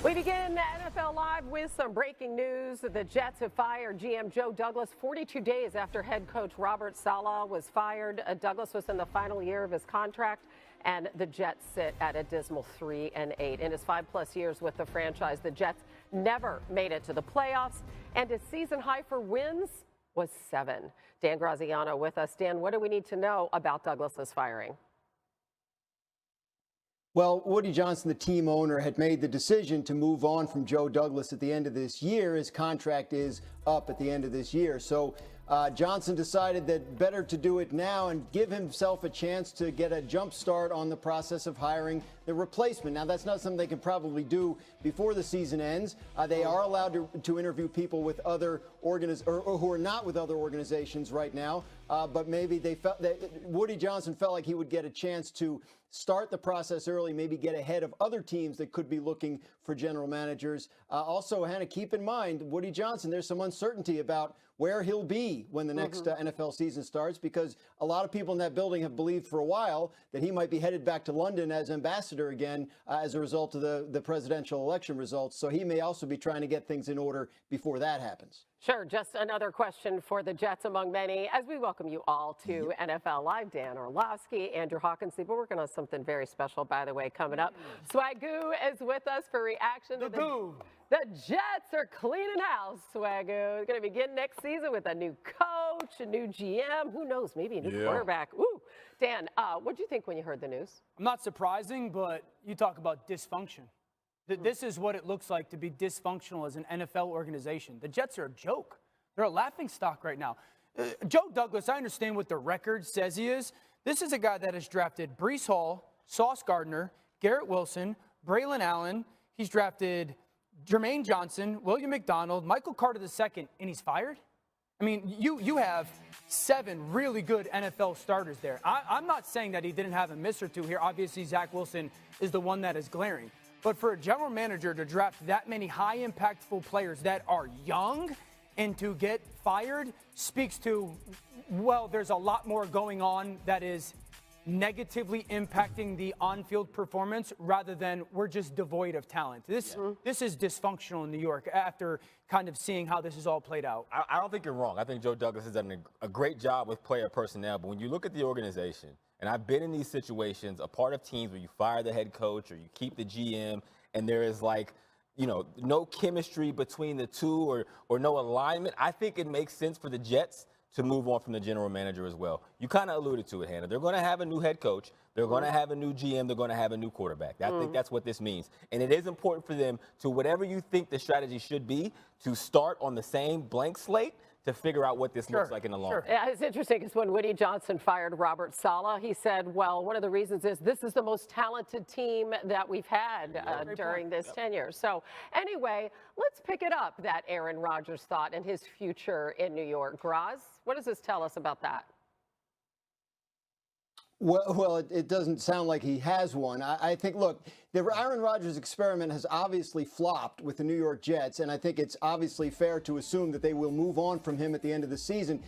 We begin NFL Live with some breaking news. The Jets have fired GM Joe Douglas 42 days after head coach Robert Saleh was fired. Douglas was in the final year of his contract, and the Jets sit at a dismal 3-8. In his 5+ years with the franchise, the Jets never made it to the playoffs, and his season high for wins was 7. Dan Graziano with us. Dan, what do we need to know about Douglas's firing? Well, Woody Johnson, the team owner, had made the decision to move on from Joe Douglas at the end of this year. His contract is up at the end of this year. So Johnson decided that better to do it now and give himself a chance to get a jump start on the process of hiring the replacement. Now, that's not something they can probably do before the season ends. They are allowed to interview people with other or who are not with other organizations right now. But maybe they felt that Woody Johnson felt like he would get a chance to start the process early, maybe get ahead of other teams that could be looking for general managers. Also, Hannah, keep in mind, Woody Johnson, there's some uncertainty about where he'll be when the next NFL season starts, because a lot of people in that building have believed for a while that he might be headed back to London as ambassador again as a result of the presidential election results. So he may also be trying to get things in order before that happens. Sure. Just another question for the Jets among many as we welcome you all to NFL Live. Dan Orlovsky, Andrew Hawkins. We're working on something very special, by the way, coming up. Swagoo is with us for reaction to the Jets are cleaning house. Swagoo is going to begin next season with a new coach, a new GM. Who knows? Maybe a new quarterback. Ooh. Dan, what did you think when you heard the news? Not surprising, but you talk about dysfunction. This is what it looks like to be dysfunctional as an NFL organization. The Jets are a joke. They're a laughingstock right now. Joe Douglas, I understand what the record says he is. This is a guy that has drafted Breece Hall, Sauce Gardner, Garrett Wilson, Braylon Allen. He's drafted Jermaine Johnson, William McDonald, Michael Carter II, and he's fired? I mean, you have 7 really good NFL starters there. I'm not saying that he didn't have a miss or two here. Obviously, Zach Wilson is the one that is glaring. But for a general manager to draft that many high impactful players that are young and to get fired speaks to, well, there's a lot more going on that is negatively impacting the on-field performance rather than we're just devoid of talent. This is dysfunctional in New York after kind of seeing how this is all played out. I don't think you're wrong. I think Joe Douglas has done a great job with player personnel. But when you look at the organization, and I've been in these situations, a part of teams where you fire the head coach or you keep the GM, and there is no chemistry between the two or no alignment. I think it makes sense for the Jets to move on from the general manager as well. You kind of alluded to it, Hannah. They're going to have a new head coach. They're going to have a new GM. They're going to have a new quarterback. I think that's what this means. And it is important for them to, whatever you think the strategy should be, to start on the same blank slate to figure out what this looks like in the long run. Yeah, it's interesting because when Woody Johnson fired Robert Saleh, he said, well, one of the reasons is this is the most talented team that we've had during this tenure. So anyway, let's pick it up, that Aaron Rodgers thought and his future in New York. Graz, what does this tell us about that? Well, it doesn't sound like he has one. I think, look, the Aaron Rodgers experiment has obviously flopped with the New York Jets, and I think it's obviously fair to assume that they will move on from him at the end of the season.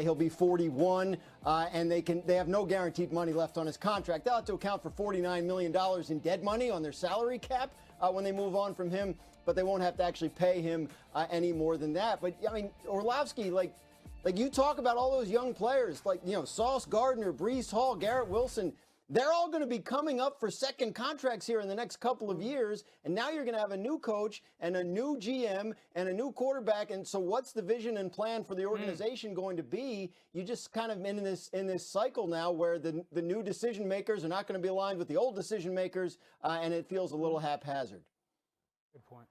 He'll be 41, and they have no guaranteed money left on his contract. They'll have to account for $49 million in dead money on their salary cap when they move on from him, but they won't have to actually pay him any more than that. But, I mean, Orlovsky, like you talk about all those young players, Sauce Gardner, Breece Hall, Garrett Wilson, they're all going to be coming up for second contracts here in the next couple of years. And now you're going to have a new coach and a new GM and a new quarterback. And so what's the vision and plan for the organization going to be? You just kind of in this cycle now where the new decision makers are not going to be aligned with the old decision makers. And it feels a little haphazard. Good point.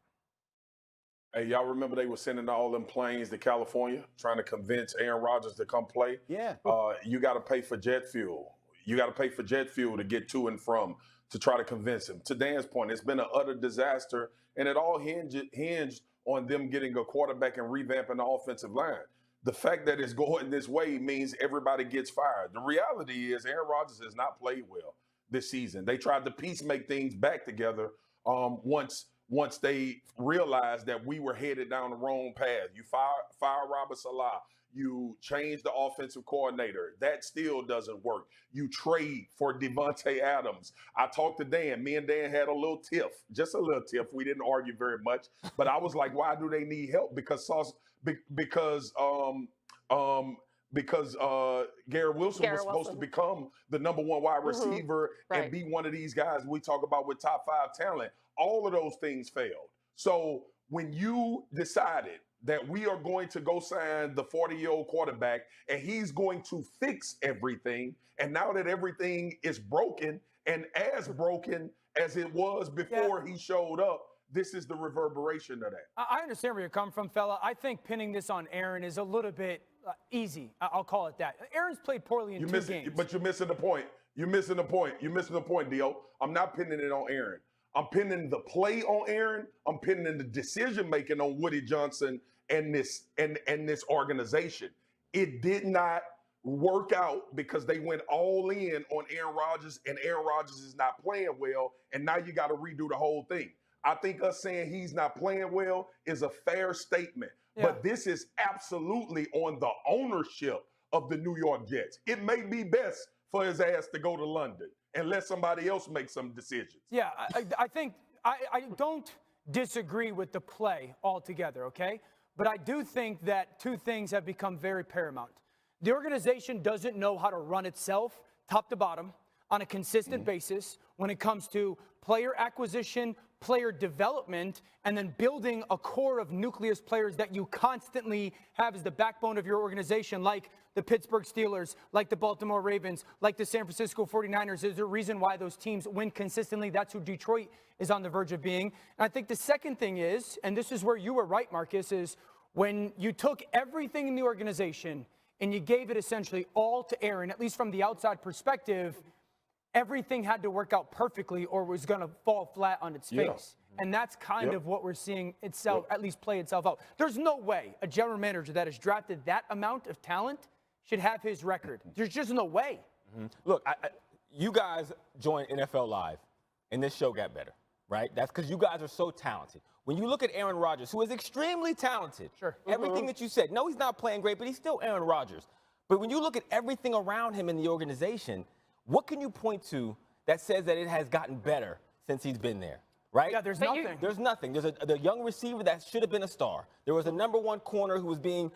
Hey, y'all remember they were sending all them planes to California trying to convince Aaron Rodgers to come play? Yeah. You got to pay for jet fuel. You got to pay for jet fuel to get to and from to try to convince him. To Dan's point, it's been an utter disaster, and it all hinged on them getting a quarterback and revamping the offensive line. The fact that it's going this way means everybody gets fired. The reality is Aaron Rodgers has not played well this season. They tried to piece-make things back together once they realized that we were headed down the wrong path. You fire Robert Saleh. You change the offensive coordinator. That still doesn't work. You trade for Devontae Adams. I talked to Dan. Me and Dan had a little tiff, just a little tiff. We didn't argue very much, but I was like, why do they need help? Because Garrett Wilson was supposed to become the number one wide receiver and be one of these guys we talk about with top 5 talent. All of those things failed. So when you decided that we are going to go sign the 40-year-old quarterback and he's going to fix everything, and now that everything is broken and as broken as it was before he showed up, this is the reverberation of that. I understand where you're coming from, fella. I think pinning this on Aaron is a little bit easy. I'll call it that. Aaron's played poorly in 2 games. But you're missing the point. You're missing the point. You're missing the point, Dio. I'm not pinning it on Aaron. I'm pinning the play on Aaron. I'm pinning the decision-making on Woody Johnson and this organization. It did not work out because they went all in on Aaron Rodgers, and Aaron Rodgers is not playing well, and now you got to redo the whole thing. I think us saying he's not playing well is a fair statement. Yeah. But this is absolutely on the ownership of the New York Jets. It may be best for his ass to go to London and let somebody else make some decisions. Yeah, I think I don't disagree with the play altogether, okay? But I do think that 2 things have become very paramount. The organization doesn't know how to run itself top to bottom on a consistent basis when it comes to player acquisition, player development, and then building a core of nucleus players that you constantly have as the backbone of your organization, like the Pittsburgh Steelers, like the Baltimore Ravens, like the San Francisco 49ers. There's a reason why those teams win consistently. That's who Detroit is on the verge of being. And I think the second thing is, and this is where you were right, Marcus, is when you took everything in the organization and you gave it essentially all to Aaron, at least from the outside perspective, everything had to work out perfectly or was going to fall flat on its face. And that's kind of what we're seeing itself, at least play itself out. There's no way a general manager that has drafted that amount of talent should have his record. There's just no way. Look, you guys joined NFL Live, and this show got better, right? That's because you guys are so talented. When you look at Aaron Rodgers, who is extremely talented, everything that you said, no, he's not playing great, but he's still Aaron Rodgers. But when you look at everything around him in the organization, what can you point to that says that it has gotten better since he's been there, right? Yeah, there's nothing. There's nothing. There's a young receiver that should have been a star. There was a number 1 corner who was being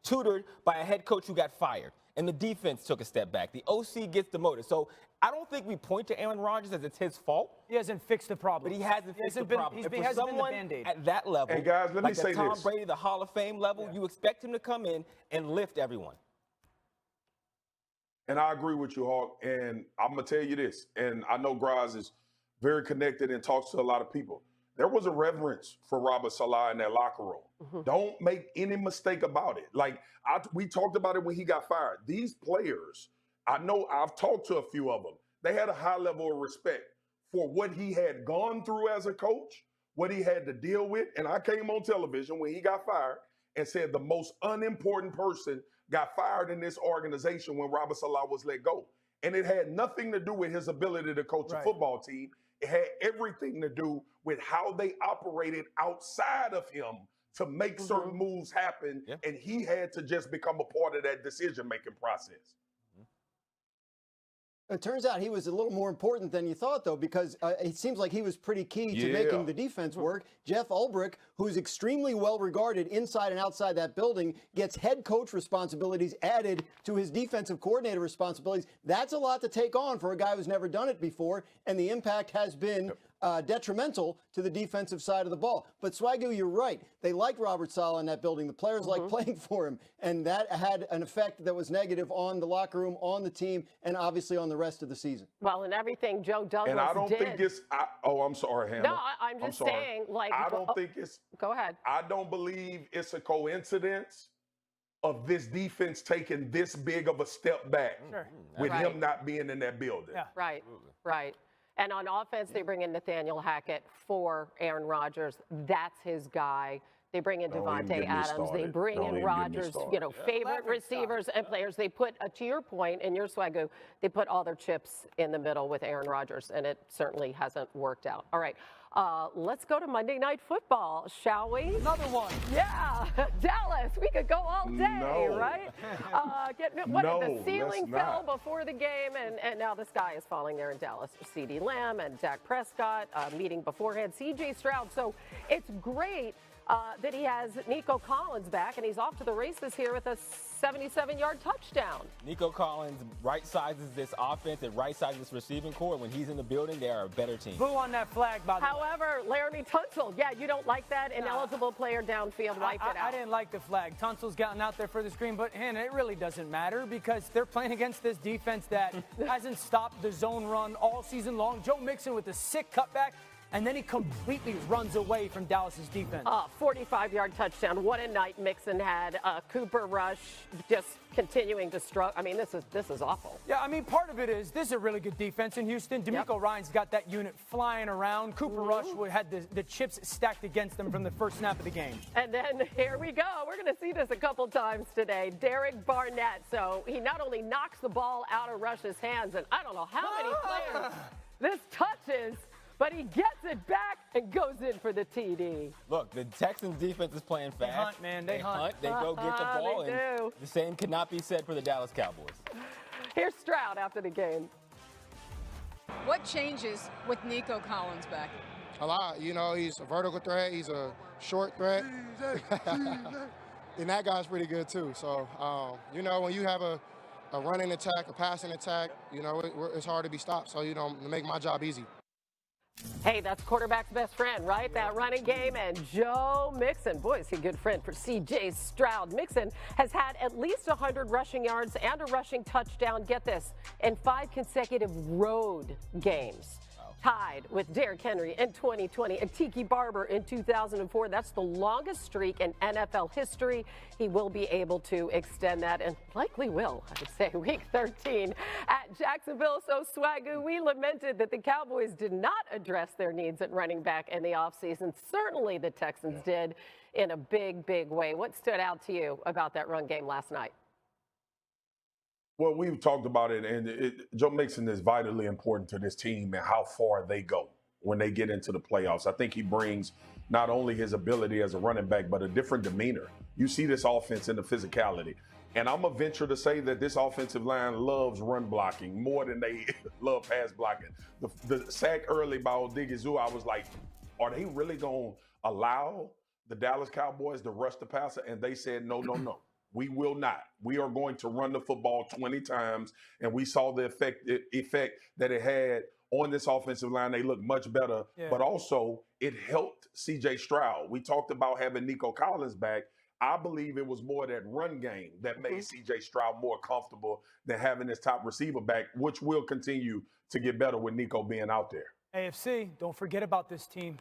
tutored by a head coach who got fired. And the defense took a step back. The OC gets demoted. So I don't think we point to Aaron Rodgers as it's his fault. He hasn't fixed the problem. But he hasn't fixed the problem. He hasn't been the Band-Aid. At that level, and guys, let me say Tom this. Brady, the Hall of Fame level, you expect him to come in and lift everyone. And I agree with you, Hawk. And I'm going to tell you this. And I know Graz is very connected and talks to a lot of people. There was a reverence for Robert Saleh in that locker room. Don't make any mistake about it. Like, we talked about it when he got fired. These players, I know I've talked to a few of them. They had a high level of respect for what he had gone through as a coach, what he had to deal with. And I came on television when he got fired and said the most unimportant person got fired in this organization when Robert Saleh was let go. And it had nothing to do with his ability to coach a football team. It had everything to do with how they operated outside of him to make certain moves happen. And he had to just become a part of that decision-making process. It turns out he was a little more important than you thought, though, because it seems like he was pretty key to making the defense work. Jeff Ulbrich, who's extremely well regarded inside and outside that building, gets head coach responsibilities added to his defensive coordinator responsibilities. That's a lot to take on for a guy who's never done it before, and the impact has been detrimental to the defensive side of the ball. But Swagoo, you're right. They liked Robert Saleh in that building. The players liked playing for him, and that had an effect that was negative on the locker room, on the team, and obviously on the rest of the season. Well, and everything Joe Douglas And I don't think it's I'm sorry, Hannah. No, I'm just saying, like, I don't think it's go ahead. I don't believe it's a coincidence of this defense taking this big of a step back with him not being in that building. Right. And on offense, they bring in Nathaniel Hackett for Aaron Rodgers. That's his guy. They bring in Don't even Devontae get me Adams. They started. bring Don't in even get me Rodgers, started. favorite Laughing receivers and players. They put, to your point, in your swagoo, they put all their chips in the middle with Aaron Rodgers, and it certainly hasn't worked out. All right, let's go to Monday Night Football, shall we? Another one. Yeah, Dallas. We could go all day, No. right? No, The ceiling let's fell not. before the game, and now the sky is falling there in Dallas. CeeDee Lamb and Dak Prescott meeting beforehand. C.J. Stroud. So it's great that he has Nico Collins back, and he's off to the races here with a 77-yard touchdown. Nico Collins right-sizes this offense and right-sizes this receiving core. When he's in the building, they are a better team. Boo on that flag, by the way. However, Laramie Tunsil, you don't like that? Ineligible player downfield, wipe it out. I didn't like the flag. Tunsil's gotten out there for the screen, but Hannah, it really doesn't matter because they're playing against this defense that hasn't stopped the zone run all season long. Joe Mixon with a sick cutback, and then he completely runs away from Dallas's defense. 45-yard touchdown. What a night Mixon had. Cooper Rush just continuing to struggle. I mean, this is awful. Yeah, I mean, part of it is this is a really good defense in Houston. D'Amico Ryan's got that unit flying around. Cooper Rush had the chips stacked against him from the first snap of the game. And then here we go. We're going to see this a couple times today. Derek Barnett. So he not only knocks the ball out of Rush's hands, and I don't know how many players this touches, but he gets it back and goes in for the TD. Look, the Texans defense is playing fast. They hunt, man. They hunt. They go get the ball. They and do. the same cannot be said for the Dallas Cowboys. Here's Stroud after the game. What changes with Nico Collins back? A lot. You know, he's a vertical threat. He's a short threat. And that guy's pretty good, too. So, you know, when you have a running attack, a passing attack, you know, it's hard to be stopped. So, you know, make my job easy. Hey, that's quarterback's best friend, right? That running game. And Joe Mixon, boy, is he a good friend for C.J. Stroud. Mixon has had at least 100 rushing yards and a rushing touchdown, get this, in 5 consecutive road games. Tied with Derrick Henry in 2020 and Tiki Barber in 2004. That's the longest streak in NFL history. He will be able to extend that and likely will, I would say, week 13 at Jacksonville. So, Swagoo, we lamented that the Cowboys did not address their needs at running back in the offseason. Certainly the Texans did in a big, big way. What stood out to you about that run game last night? Well, we've talked about it, and Joe Mixon is vitally important to this team and how far they go when they get into the playoffs. I think he brings not only his ability as a running back, but a different demeanor. You see this offense in the physicality. And I'm going to venture to say that this offensive line loves run blocking more than they love pass blocking. The sack early by Odigizua, I was like, are they really going to allow the Dallas Cowboys to rush the passer? And they said, no. We will not. We are going to run the football 20 times, and we saw the effect that it had on this offensive line. They look much better, but also it helped C.J. Stroud. We talked about having Nico Collins back. I believe it was more that run game that made C.J. Stroud more comfortable than having his top receiver back, which will continue to get better with Nico being out there. AFC, don't forget about this team.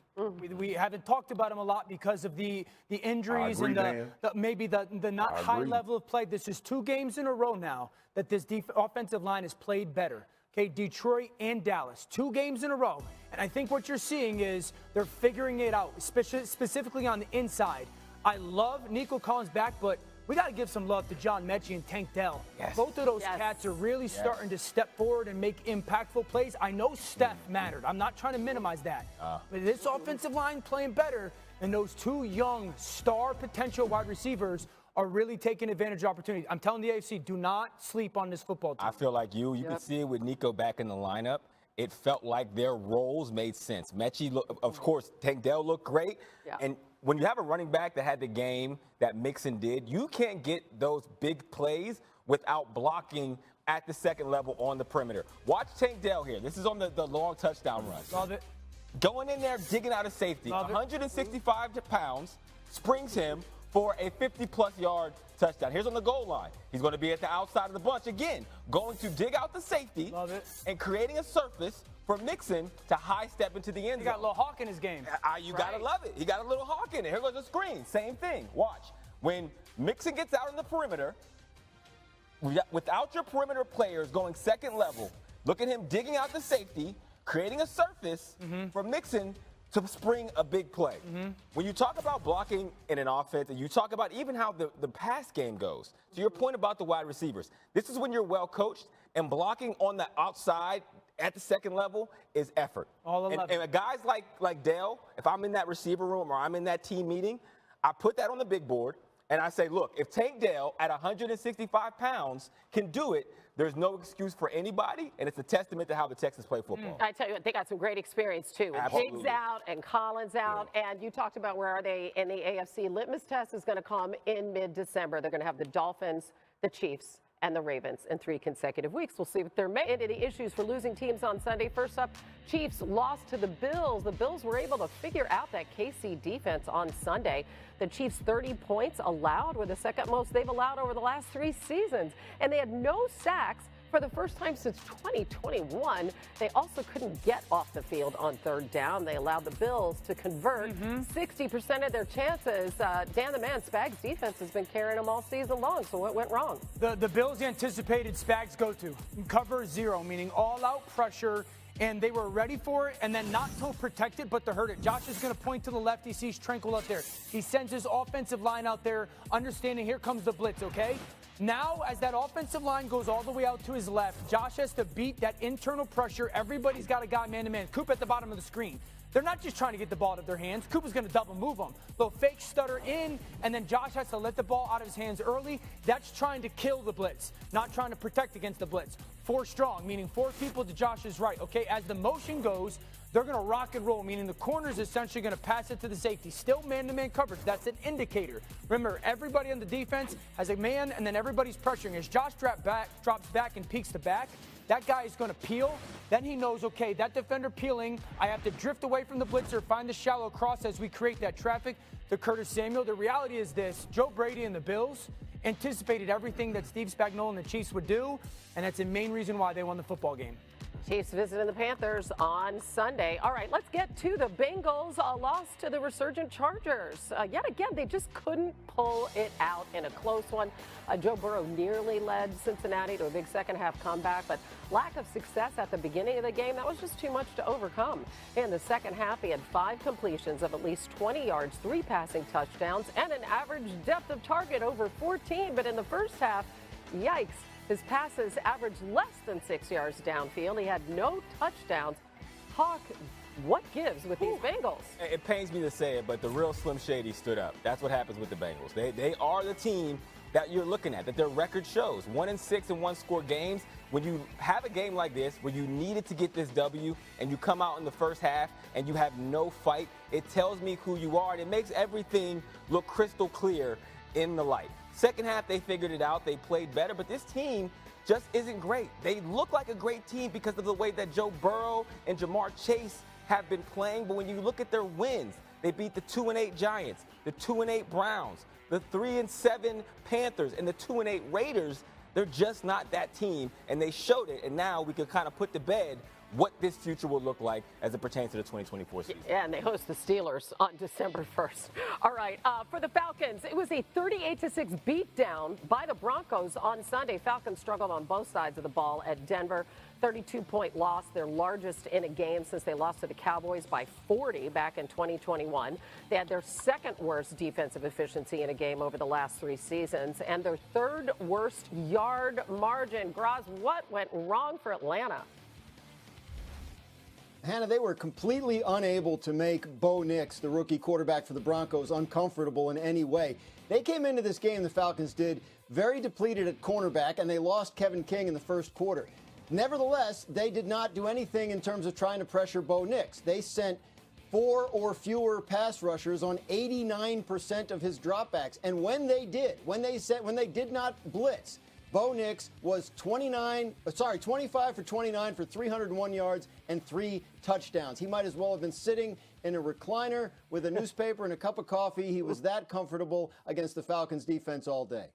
We haven't talked about them a lot because of the injuries and maybe the not high level of play. This is 2 games in a row now that this offensive line has played better. Okay, Detroit and Dallas, 2 games in a row. And I think what you're seeing is they're figuring it out, specifically on the inside. I love Nico Collins back, but we got to give some love to John Mechie and Tank Dell. Yes. Both of those cats are really starting to step forward and make impactful plays. I know Steph mattered. I'm not trying to minimize that. But this offensive line playing better, and those 2 young star potential wide receivers are really taking advantage of opportunities. I'm telling the AFC, do not sleep on this football team. I feel like you can see it with Nico back in the lineup. It felt like their roles made sense. Mechie, of course, Tank Dell looked great. And when you have a running back that had the game that Mixon did, you can't get those big plays without blocking at the second level on the perimeter. Watch Tank Dell here. This is on the long touchdown run. Love it. Going in there, digging out of safety. 165 pounds, springs him for a 50-plus yard touchdown. Here's on the goal line. He's going to be at the outside of the bunch again, going to dig out the safety and creating a surface for Mixon to high step into the end zone. He got a little hawk in his game. You got to love it. He got a little hawk in it. Here goes the screen. Same thing. Watch. When Mixon gets out on the perimeter, without your perimeter players going second level, look at him digging out the safety, creating a surface for Mixon to spring a big play. When you talk about blocking in an offense, and you talk about even how the pass game goes, to your point about the wide receivers, this is when you're well coached, and blocking on the outside at the second level is effort. And guys like Dale, if I'm in that receiver room or I'm in that team meeting, I put that on the big board, and I say, look, if Tank Dell at 165 pounds can do it, there's no excuse for anybody, and it's a testament to how the Texans play football. I tell you what, they got some great experience, too. Absolutely. Diggs out and Collins out, and you talked about where are they in the AFC. Litmus test is going to come in mid-December. They're going to have the Dolphins, the Chiefs, and the Ravens in 3 consecutive weeks. We'll see if they're made into the issues for losing teams on Sunday. First up, Chiefs lost to the Bills. The Bills were able to figure out that KC defense on Sunday. The Chiefs' 30 points allowed were the second most they've allowed over the last 3 seasons. And they had no sacks for the first time since 2021. They also couldn't get off the field on 3rd down. They allowed the Bills to convert 60% of their chances. Dan the Man, Spags' defense has been carrying them all season long, so what went wrong? The Bills anticipated Spags' go-to. Cover 0, meaning all-out pressure, and they were ready for it, and then not to protect it, but to hurt it. Josh is going to point to the left. He sees Tranquil up there. He sends his offensive line out there, understanding here comes the blitz, okay? Now, as that offensive line goes all the way out to his left, Josh has to beat that internal pressure. Everybody's got a guy man-to-man. Coop at the bottom of the screen. They're not just trying to get the ball out of their hands. Cooper's going to double move them. Little fake stutter in, and then Josh has to let the ball out of his hands early. That's trying to kill the blitz, not trying to protect against the blitz. 4 strong, meaning 4 people to Josh's right. Okay, as the motion goes, they're going to rock and roll, meaning the corner's essentially going to pass it to the safety. Still man-to-man coverage. That's an indicator. Remember, everybody on the defense has a man, and then everybody's pressuring. As Josh drops back and peeks to back, that guy is going to peel. Then he knows, okay, that defender peeling, I have to drift away from the blitzer, find the shallow cross as we create that traffic to Curtis Samuel. The reality is this, Joe Brady and the Bills anticipated everything that Steve Spagnuolo and the Chiefs would do, and that's the main reason why they won the football game. Chiefs visiting the Panthers on Sunday. All right, let's get to the Bengals. A loss to the resurgent Chargers. Yet again, they just couldn't pull it out in a close one. Joe Burrow nearly led Cincinnati to a big second-half comeback, but lack of success at the beginning of the game, that was just too much to overcome. In the second half, he had 5 completions of at least 20 yards, 3 passing touchdowns, and an average depth of target over 14. But in the first half, yikes. His passes averaged less than 6 yards downfield. He had no touchdowns. Hawk, what gives with these Bengals? It pains me to say it, but the real Slim Shady stood up. That's what happens with the Bengals. They are the team that you're looking at, that their record shows. 1-6 in one-score games. When you have a game like this, where you needed to get this W, and you come out in the first half and you have no fight, it tells me who you are, and it makes everything look crystal clear in the light. Second half, they figured it out. They played better, but this team just isn't great. They look like a great team because of the way that Joe Burrow and Jamar Chase have been playing, but when you look at their wins, they beat the 2-8 Giants, the 2-8 Browns, the 3-7 Panthers, and the 2-8 Raiders. They're just not that team, and they showed it, and now we can kind of put to bed what this future will look like as it pertains to the 2024 season. Yeah, and they host the Steelers on December 1st. All right, for the Falcons, it was a 38-6 beatdown by the Broncos on Sunday. Falcons struggled on both sides of the ball at Denver. 32-point loss, their largest in a game since they lost to the Cowboys by 40 back in 2021. They had their second worst defensive efficiency in a game over the last 3 seasons and their 3rd worst yard margin. Graz, what went wrong for Atlanta? Hannah, they were completely unable to make Bo Nix, the rookie quarterback for the Broncos, uncomfortable in any way. They came into this game, the Falcons did, very depleted at cornerback, and they lost Kevin King in the first quarter. Nevertheless, they did not do anything in terms of trying to pressure Bo Nix. They sent 4 or fewer pass rushers on 89% of his dropbacks. And when they did, when they did not blitz, Bo Nix was 25 for 29 for 301 yards and 3 touchdowns. He might as well have been sitting in a recliner with a newspaper and a cup of coffee. He was that comfortable against the Falcons defense all day.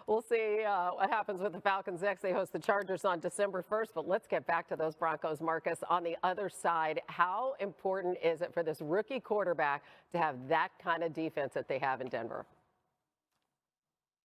We'll see what happens with the Falcons next. They host the Chargers on December 1st, but let's get back to those Broncos, Marcus. On the other side, how important is it for this rookie quarterback to have that kind of defense that they have in Denver?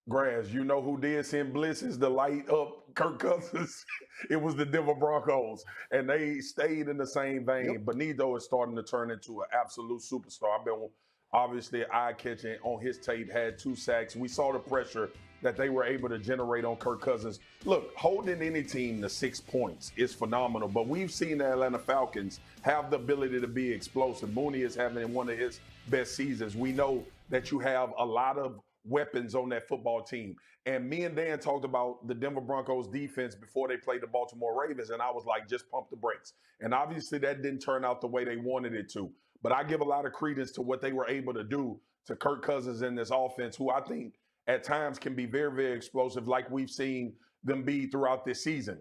Grass, you know who did send blitzes to light up Kirk Cousins? It was the Denver Broncos, and they stayed in the same vein. Yep. Benito is starting to turn into an absolute superstar. I've been obviously eye-catching on his tape, had 2 sacks. We saw the pressure that they were able to generate on Kirk Cousins. Look, holding any team to 6 points is phenomenal, but we've seen the Atlanta Falcons have the ability to be explosive. Mooney is having one of his best seasons. We know that you have a lot of weapons on that football team. And me and Dan talked about the Denver Broncos defense before they played the Baltimore Ravens, and I was like, just pump the brakes. And obviously that didn't turn out the way they wanted it to. But I give a lot of credence to what they were able to do to Kirk Cousins in this offense, who I think at times can be very, very explosive, like we've seen them be throughout this season.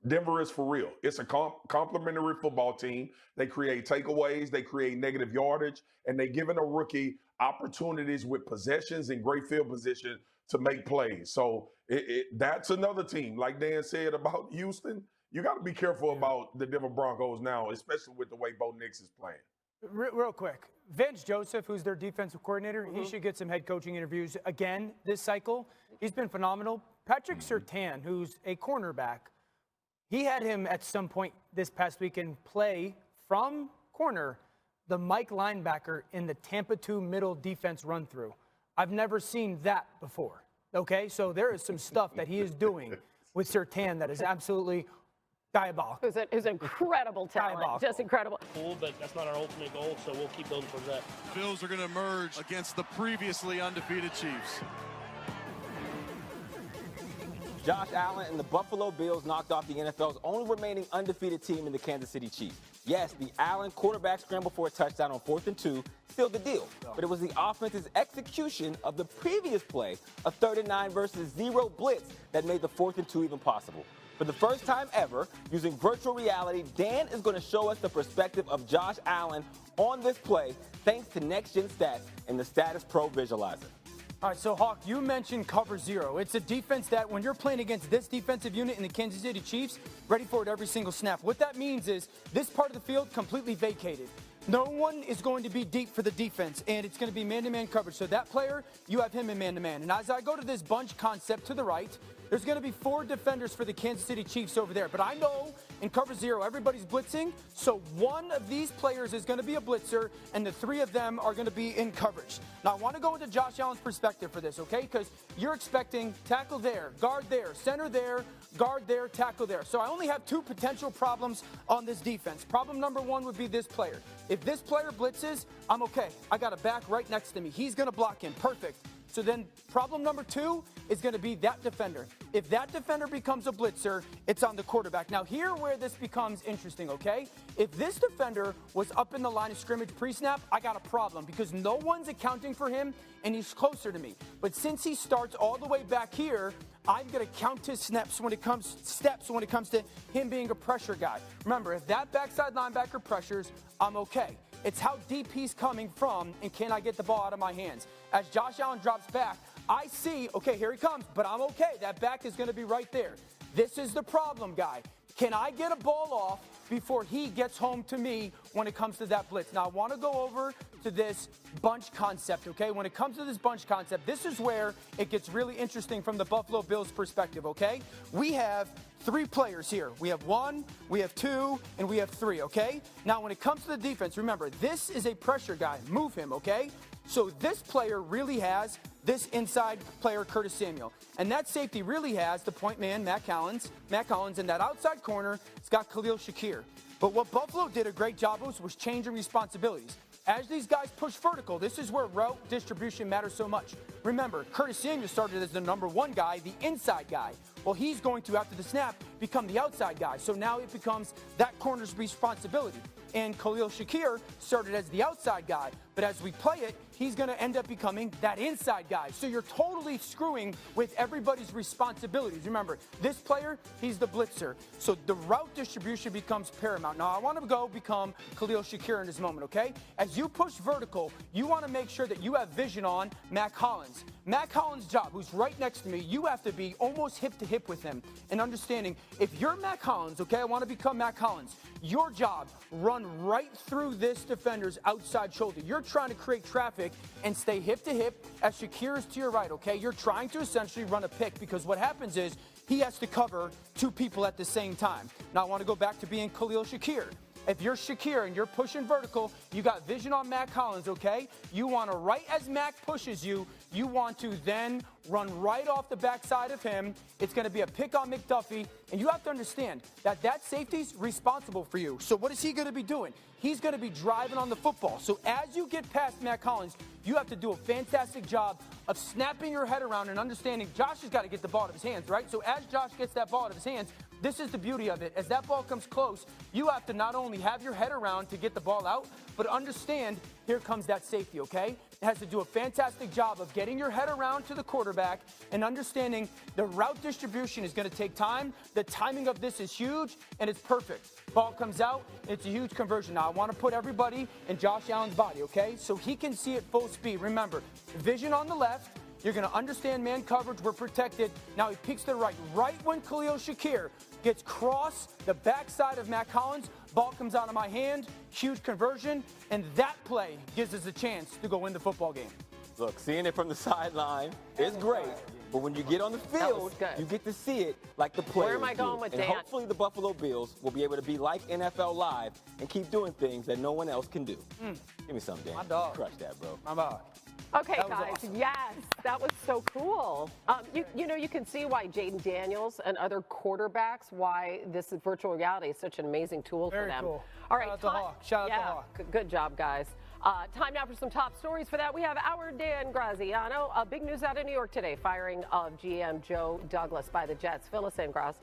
Denver is for real. It's a complementary football team. They create takeaways, they create negative yardage, and they're giving a rookie opportunities with possessions and great field position to make plays. So that's another team. Like Dan said about Houston, you got to be careful about the Denver Broncos now, especially with the way Bo Nix is playing. Real quick, Vance Joseph, who's their defensive coordinator, he should get some head coaching interviews again this cycle. He's been phenomenal. Patrick Surtain, who's a cornerback, he had him at some point this past weekend play from corner the Mike linebacker in the Tampa 2 middle defense run through. I've never seen that before. Okay, so there is some stuff that he is doing with Surtain that is absolutely diabolical. Who's incredible talent, Diabolical. just incredible. Cool, but that's not our ultimate goal, so we'll keep building towards that. Bills are going to emerge against the previously undefeated Chiefs. Josh Allen and the Buffalo Bills knocked off the NFL's only remaining undefeated team in the Kansas City Chiefs. Yes, the Allen quarterback scramble for a touchdown on 4th and 2 sealed the deal, but it was the offense's execution of the previous play, a 39 versus 0 blitz, that made the 4th and 2 even possible. For the first time ever, using virtual reality, Dan is going to show us the perspective of Josh Allen on this play, thanks to next-gen stats and the Status Pro Visualizer. All right, so Hawk, you mentioned cover 0. It's a defense that when you're playing against this defensive unit in the Kansas City Chiefs, ready for it every single snap. What that means is this part of the field completely vacated. No one is going to be deep for the defense, and it's going to be man-to-man coverage. So that player, you have him in man-to-man. And as I go to this bunch concept to the right, there's going to be 4 defenders for the Kansas City Chiefs over there. But I know in cover 0, everybody's blitzing, so one of these players is going to be a blitzer, and the 3 of them are going to be in coverage. Now, I want to go into Josh Allen's perspective for this, okay? Because you're expecting tackle there, guard there, center there, guard there, tackle there. So I only have 2 potential problems on this defense. Problem number 1 would be this player. If this player blitzes, I'm okay. I got a back right next to me. He's going to block him. Perfect. So then problem number 2 is going to be that defender. If that defender becomes a blitzer, it's on the quarterback. Now, here where this becomes interesting, okay? If this defender was up in the line of scrimmage pre-snap, I got a problem because no one's accounting for him, and he's closer to me. But since he starts all the way back here, I'm going to count his steps when it comes to him being a pressure guy. Remember, if that backside linebacker pressures, I'm okay. It's how deep he's coming from, and can I get the ball out of my hands? As Josh Allen drops back, I see, okay, here he comes, but I'm okay. That back is going to be right there. This is the problem, guy. Can I get a ball off before he gets home to me when it comes to that blitz? Now, I want to go over to this bunch concept, okay? When it comes to this bunch concept, this is where it gets really interesting from the Buffalo Bills perspective, okay? We have 3 players here. We have 1, we have 2, and we have 3, okay? Now, when it comes to the defense, remember, this is a pressure guy. Move him, okay? So this player really has this inside player, Curtis Samuel. And that safety really has the point man, Matt Collins, and that outside corner, it's got Khalil Shakir. But what Buffalo did a great job of was changing responsibilities. As these guys push vertical, this is where route distribution matters so much. Remember, Curtis Samuel started as the number 1 guy, the inside guy. Well, he's going to, after the snap, become the outside guy. So now it becomes that corner's responsibility. And Khalil Shakir started as the outside guy. But as we play it, he's going to end up becoming that inside guy. So you're totally screwing with everybody's responsibilities. Remember, this player, he's the blitzer. So the route distribution becomes paramount. Now, I want to go become Khalil Shakir in this moment, okay? As you push vertical, you want to make sure that you have vision on Matt Collins. Matt Collins' job, who's right next to me, you have to be almost hip to hip with him and understanding if you're Matt Collins, okay, I want to become Matt Collins. Your job, run right through this defender's outside shoulder. Your you're trying to create traffic and stay hip to hip as Shakir is to your right, okay? You're trying to essentially run a pick because what happens is he has to cover two people at the same time. Now, I want to go back to being Khalil Shakir. If you're Shakir and you're pushing vertical, you got vision on Matt Collins, okay? You want to, right as Mac pushes you, you want to then run right off the backside of him. It's going to be a pick on McDuffie, and you have to understand that that safety's responsible for you. So what is he going to be doing? He's going to be driving on the football. So as you get past Matt Collins, you have to do a fantastic job of snapping your head around and understanding Josh has got to get the ball out of his hands, right? So as Josh gets that ball out of his hands, this is the beauty of it. As that ball comes close, you have to not only have your head around to get the ball out, but understand here comes that safety, okay? It has to do a fantastic job of getting your head around to the quarterback and understanding the route distribution is going to take time. The timing of this is huge, and it's perfect. Ball comes out, it's a huge conversion. Now, I want to put everybody in Josh Allen's body, okay? So he can see it full speed. Remember, vision on the left. You're going to understand man coverage. We're protected. Now he peeks to the right. Right when Khalil Shakir gets cross the backside of Matt Collins, ball comes out of my hand, huge conversion, and that play gives us a chance to go win the football game. Look, seeing it from the sideline is great, but when you get on the field, you get to see it like the players Where am I going with and Dan? hopefully the Buffalo Bills will be able to be like NFL Live and keep doing things that no one else can do. Give me some, Dan. My dog. Crush that, bro. My dog. Okay, That was guys, awesome. yes, that was so cool. You know, you can see why Jaden Daniels and other quarterbacks, why this virtual reality is such an amazing tool for Very them. cool. All right, Shout out to Hawk. Shout out to Hawk. Good job, guys. Time now for some top stories. For that, we have our Dan Graziano. Big news out of New York today, firing of GM Joe Douglas by the Jets. Fill us in, Graz.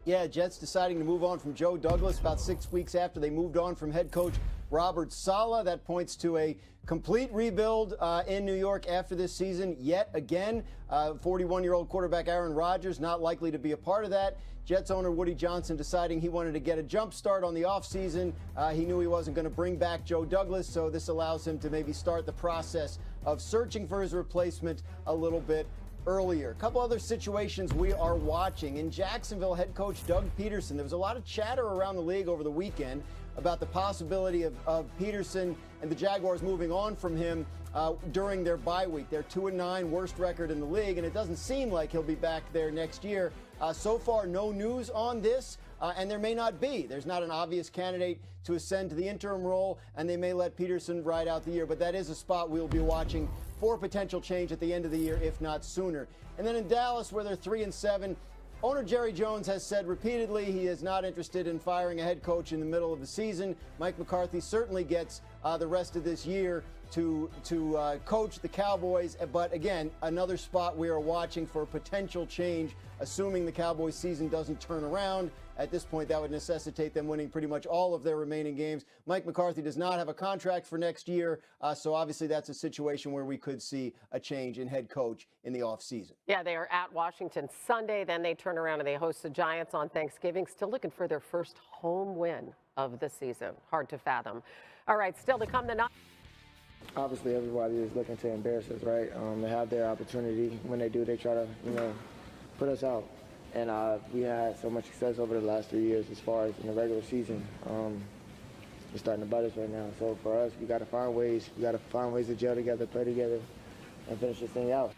Yeah, Jets deciding to move on from Joe Douglas about 6 weeks after they moved on from head coach Robert Saleh. That points to a complete rebuild in New York after this season. Yet again, 41-year-old quarterback Aaron Rodgers not likely to be a part of that. Jets owner Woody Johnson deciding he wanted to get a jump start on the offseason. He knew he wasn't going to bring back Joe Douglas, so this allows him to maybe start the process of searching for his replacement a little bit earlier. A couple other situations we are watching. In Jacksonville, head coach Doug Peterson, there was a lot of chatter around the league over the weekend about the possibility of Peterson and the Jaguars moving on from him during their bye week. They're 2-9, worst record in the league, and it doesn't seem like he'll be back there next year. So far, no news on this, and there may not be. There's not an obvious candidate to ascend to the interim role, and they may let Peterson ride out the year, but that is a spot we'll be watching for potential change at the end of the year, if not sooner. And then in Dallas, where they're 3-7, owner Jerry Jones has said repeatedly he is not interested in firing a head coach in the middle of the season. Mike McCarthy certainly gets the rest of this year to coach the Cowboys. But again, another spot we are watching for potential change, assuming the Cowboys season doesn't turn around. At this point, that would necessitate them winning pretty much all of their remaining games. Mike McCarthy does not have a contract for next year, so obviously that's a situation where we could see a change in head coach in the offseason. Yeah, they are at Washington Sunday. Then they turn around and they host the Giants on Thanksgiving. Still looking for their first home win of the season. Hard to fathom. All right, still to come tonight. Obviously, everybody is looking to embarrass us, right? They have their opportunity. When they do, they try to, put us out. And we had so much success over the last 3 years as far as in the regular season. It's starting to bite us right now. So for us, we got to find ways. We got to find ways to gel together, play together, and finish this thing out.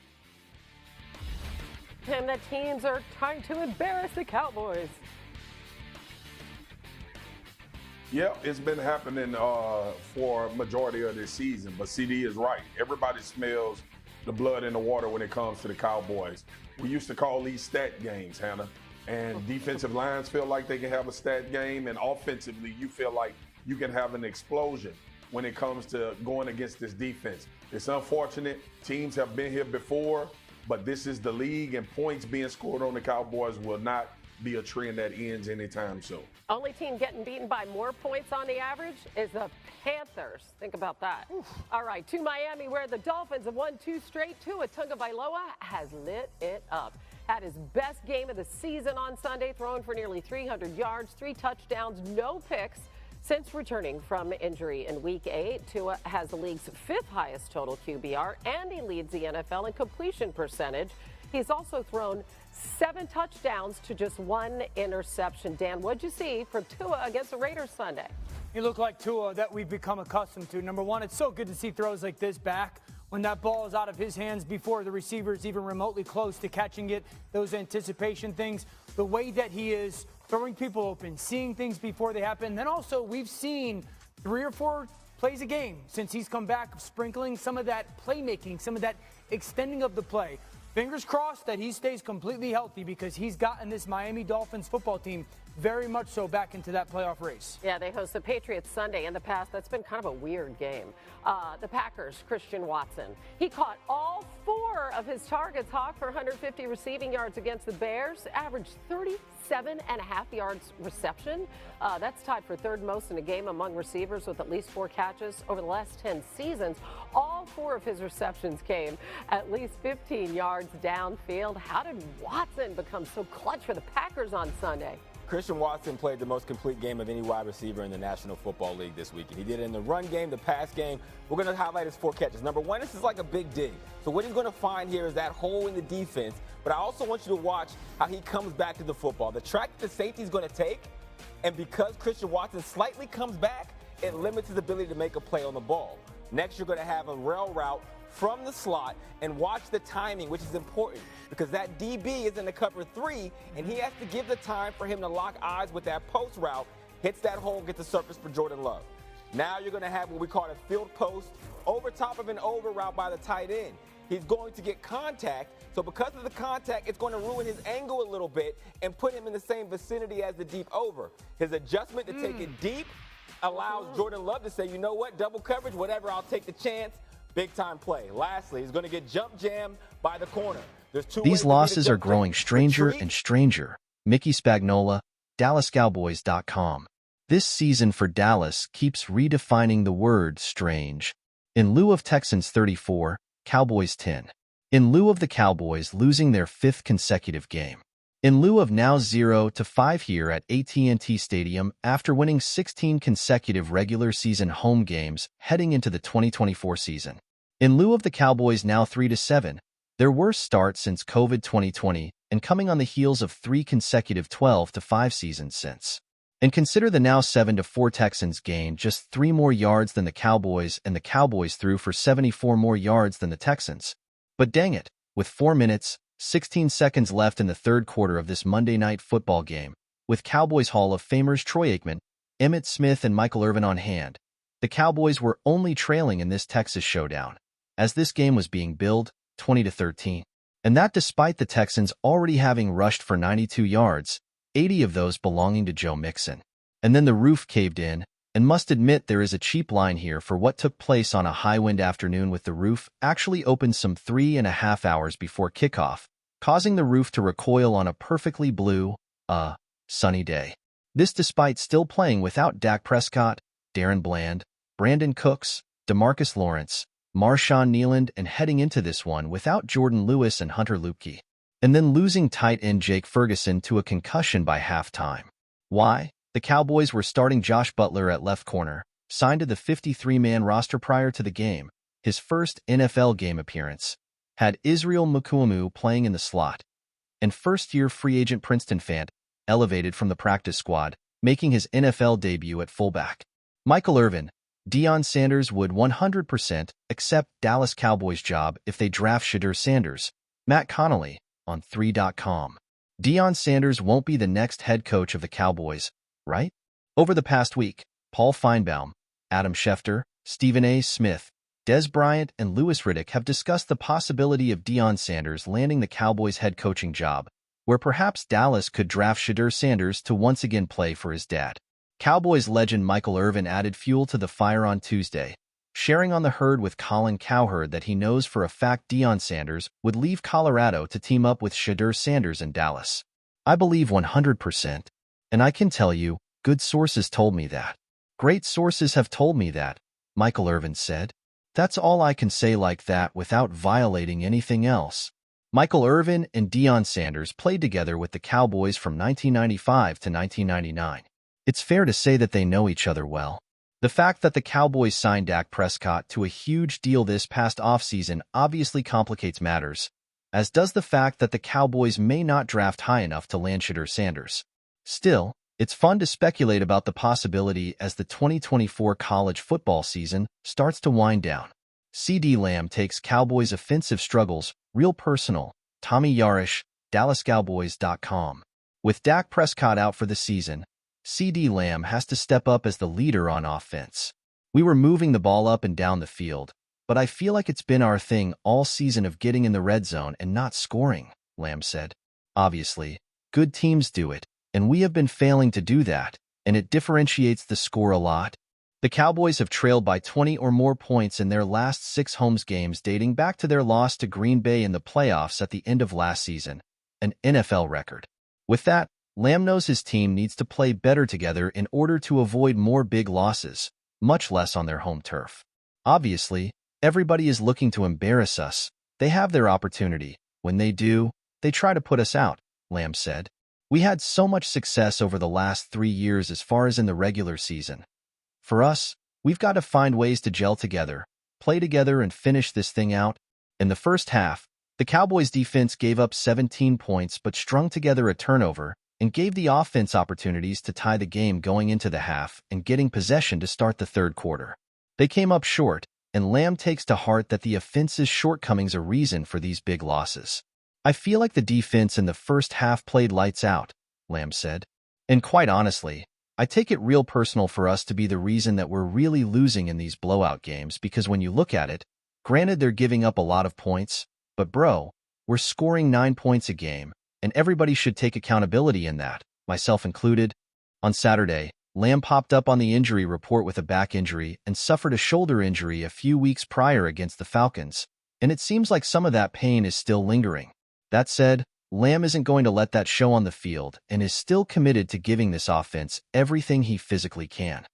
And the teams are trying to embarrass the Cowboys. Yeah, it's been happening for a majority of this season, but CD is right. Everybody smells the blood in the water when it comes to the Cowboys. We used to call these stat games, Hannah, and defensive lines feel like they can have a stat game, and offensively you feel like you can have an explosion when it comes to going against this defense. It's unfortunate. Teams have been here before, but this is the league, and points being scored on the Cowboys will not be a trend that ends anytime soon. Only team getting beaten by more points on the average is the Panthers. Think about that. All right, to Miami, where the Dolphins have won 2 straight. Tua Tagovailoa has lit it up. Had his best game of the season on Sunday, throwing for nearly 300 yards, 3 touchdowns, no picks. Since returning from injury in Week 8, Tua has the league's 5th highest total QBR, and he leads the NFL in completion percentage. He's also thrown 7 touchdowns to just 1 interception. Dan, what'd you see from Tua against the Raiders Sunday? He looked like Tua that we've become accustomed to. Number one, it's so good to see throws like this back when that ball is out of his hands before the receiver is even remotely close to catching it, those anticipation things, the way that he is throwing people open, seeing things before they happen. Then also we've seen 3 or 4 plays a game since he's come back, sprinkling some of that playmaking, some of that extending of the play. Fingers crossed that he stays completely healthy because he's gotten this Miami Dolphins football team very much so back into that playoff race. Yeah, they host the Patriots Sunday. In the past, that's been kind of a weird game. The Packers, Christian Watson. He caught all 4 of his targets, Hawk, for 150 receiving yards against the Bears, averaged 37.5 yards reception. That's tied for 3rd most in a game among receivers with at least 4 catches over the last 10 seasons. All 4 of his receptions came at least 15 yards downfield. How did Watson become so clutch for the Packers on Sunday? Christian Watson played the most complete game of any wide receiver in the National Football League this weekend. He did it in the run game, the pass game. We're going to highlight his 4 catches. Number one, this is like a big dig. So what he's going to find here is that hole in the defense. But I also want you to watch how he comes back to the football. The track the safety is going to take, and because Christian Watson slightly comes back, it limits his ability to make a play on the ball. Next, you're going to have a rail route from the slot, and watch the timing, which is important because that DB is in the cover 3, and he has to give the time for him to lock eyes with that post route, hits that hole, gets the surface for Jordan Love. Now you're going to have what we call a field post over top of an over route by the tight end. He's going to get contact, so because of the contact, it's going to ruin his angle a little bit and put him in the same vicinity as the deep over. His adjustment to take it deep allows Jordan Love to say, you know what, double coverage, whatever, I'll take the chance. Big time play. Lastly, he's going to get jump jammed by the corner. These losses are growing stranger and stranger. Mickey Spagnola, DallasCowboys.com. This season for Dallas keeps redefining the word strange. In lieu of Texans 34, Cowboys 10. In lieu of the Cowboys losing their 5th consecutive game. In lieu of now 0-5 here at AT&T Stadium after winning 16 consecutive regular season home games heading into the 2024 season. In lieu of the Cowboys now 3-7, their worst start since COVID 2020 and coming on the heels of 3 consecutive 12-5 seasons since. And consider the now 7-4 Texans gained just 3 more yards than the Cowboys, and the Cowboys threw for 74 more yards than the Texans. But dang it, with 4 minutes, 16 seconds left in the 3rd quarter of this Monday Night Football game, with Cowboys Hall of Famers Troy Aikman, Emmitt Smith, and Michael Irvin on hand, the Cowboys were only trailing in this Texas showdown, as this game was being billed 20-13. And that despite the Texans already having rushed for 92 yards, 80 of those belonging to Joe Mixon. And then the roof caved in, and must admit there is a cheap line here for what took place on a high-wind afternoon with the roof actually opened some 3.5 hours before kickoff, causing the roof to recoil on a perfectly blue, sunny day. This despite still playing without Dak Prescott, Darren Bland, Brandon Cooks, DeMarcus Lawrence, Marshawn Nealand, and heading into this one without Jordan Lewis and Hunter Luepke. And then losing tight end Jake Ferguson to a concussion by halftime. Why? The Cowboys were starting Josh Butler at left corner, signed to the 53-man roster prior to the game, his first NFL game appearance, had Israel Mukuamu playing in the slot, and first-year free agent Princeton Fant, elevated from the practice squad, making his NFL debut at fullback. Michael Irvin, Deion Sanders would 100% accept Dallas Cowboys job if they draft Shedeur Sanders. Matt Connolly, on 3.com. Deion Sanders won't be the next head coach of the Cowboys, right? Over the past week, Paul Feinbaum, Adam Schefter, Stephen A. Smith, Des Bryant, and Louis Riddick have discussed the possibility of Deion Sanders landing the Cowboys head coaching job, where perhaps Dallas could draft Shedeur Sanders to once again play for his dad. Cowboys legend Michael Irvin added fuel to the fire on Tuesday, sharing on the herd with Colin Cowherd that he knows for a fact Deion Sanders would leave Colorado to team up with Shedeur Sanders in Dallas. I believe 100%. And I can tell you, good sources told me that. Great sources have told me that, Michael Irvin said. That's all I can say like that without violating anything else. Michael Irvin and Deion Sanders played together with the Cowboys from 1995 to 1999. It's fair to say that they know each other well. The fact that the Cowboys signed Dak Prescott to a huge deal this past offseason obviously complicates matters, as does the fact that the Cowboys may not draft high enough to land Shedeur Sanders. Still, It's fun to speculate about the possibility as the 2024 college football season starts to wind down. CeeDee Lamb takes Cowboys' offensive struggles real personal. Tommy Yarish, DallasCowboys.com. With Dak Prescott out for the season, CeeDee Lamb has to step up as the leader on offense. We were moving the ball up and down the field, but I feel like it's been our thing all season of getting in the red zone and not scoring, Lamb said. Obviously, good teams do it, and we have been failing to do that, and it differentiates the score a lot. The Cowboys have trailed by 20 or more points in their last 6 home games dating back to their loss to Green Bay in the playoffs at the end of last season, an NFL record. With that, Lamb knows his team needs to play better together in order to avoid more big losses, much less on their home turf. Obviously, everybody is looking to embarrass us. They have their opportunity. When they do, they try to put us out, Lamb said. We had so much success over the last 3 years as far as in the regular season. For us, we've got to find ways to gel together, play together, and finish this thing out. In the first half, the Cowboys' defense gave up 17 points but strung together a turnover and gave the offense opportunities to tie the game going into the half and getting possession to start the third quarter. They came up short, and Lamb takes to heart that the offense's shortcomings are reason for these big losses. I feel like the defense in the first half played lights out, Lamb said. And quite honestly, I take it real personal for us to be the reason that we're really losing in these blowout games because when you look at it, granted they're giving up a lot of points, but bro, we're scoring 9 points a game, and everybody should take accountability in that, myself included. On Saturday, Lamb popped up on the injury report with a back injury and suffered a shoulder injury a few weeks prior against the Falcons, and it seems like some of that pain is still lingering. That said, Lamb isn't going to let that show on the field and is still committed to giving this offense everything he physically can.